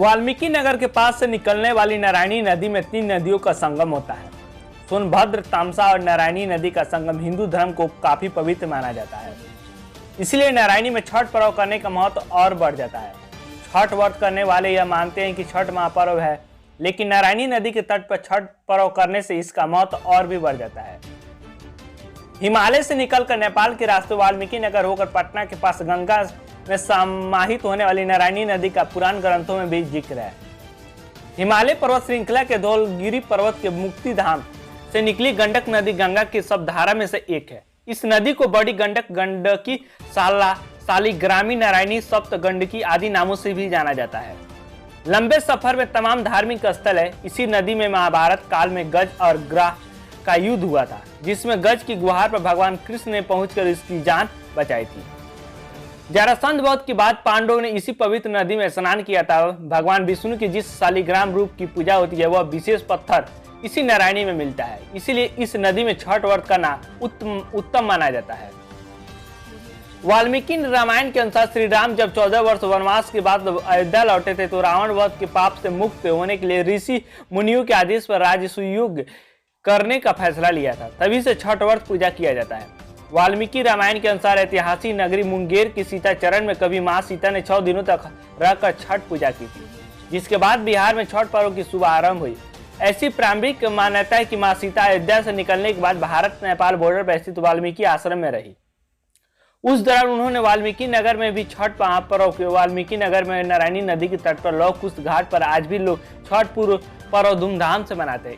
वाल्मीकि नगर के पास से निकलने वाली नारायणी नदी में 3 नदियों का संगम होता है। सोनभद्र, तामसा और नारायणी नदी का संगम हिंदू धर्म को काफी पवित्र माना जाता है। इसलिए नारायणी में छठ पर्व करने का महत्व और बढ़ जाता है। छठ व्रत करने वाले यह मानते हैं कि छठ महापर्व है, लेकिन नारायणी नदी के तट पर छठ पर्व करने से इसका महत्व और भी बढ़ जाता है। हिमालय से निकलकर नेपाल के रास्ते वाल्मीकि नगर होकर पटना के पास गंगा में समाहित होने वाली नारायणी नदी का पुराण ग्रंथों में भी जिक्र है। हिमालय पर्वत श्रृंखला के धौलगिरी पर्वत के मुक्ति धाम से निकली गंडक नदी गंगा की शब्दधारा में से एक है। इस नदी को बड़ी गंडक, गंडकी, शालिग्रामी, नारायणी, सप्त गंडकी आदि नामों से भी जाना जाता है। लंबे सफर में तमाम धार्मिक स्थल है। इसी नदी में महाभारत काल में गज और ग्राह का युद्ध हुआ था, जिसमें गज की गुहार पर भगवान कृष्ण ने पहुंचकर इसकी जान बचाई थी। जरासंध वध के बाद पांडवों ने इसी पवित्र नदी में स्नान किया था। भगवान विष्णु की जिस शालिग्राम रूप की पूजा होती है, वह विशेष पत्थर इसी नारायणी में मिलता है। इसीलिए इस नदी में छठ व्रत करना उत्तम माना जाता है। वाल्मीकि रामायण के अनुसार श्री राम जब 14 वर्ष वनवास के बाद अयोध्या लौटे थे, तो रावण वध के पाप से मुक्त होने के लिए ऋषि मुनियों के आदेश पर राजसूय करने का फैसला लिया था। तभी से छठ व्रत पूजा किया जाता है। वाल्मीकि रामायण के अनुसार ऐतिहासिक नगरी मुंगेर की सीता चरण में कभी मां सीता ने 6 दिनों तक रहकर छठ पूजा की थी, जिसके बाद बिहार में छठ पर्व की शुभ आरंभ हुई। ऐसी प्रारंभिक मान्यता है कि मां सीता अयोध्या से निकलने के बाद भारत नेपाल बॉर्डर पर स्थित वाल्मीकि आश्रम में रही। उस दौरान उन्होंने वाल्मीकि नगर में भी छठ महापर्व किया। वाल्मीकि नगर में नारायणी नदी के तट पर लौह कुश घाट पर आज भी लोग छठ पर्व धूमधाम से मनाते हैं।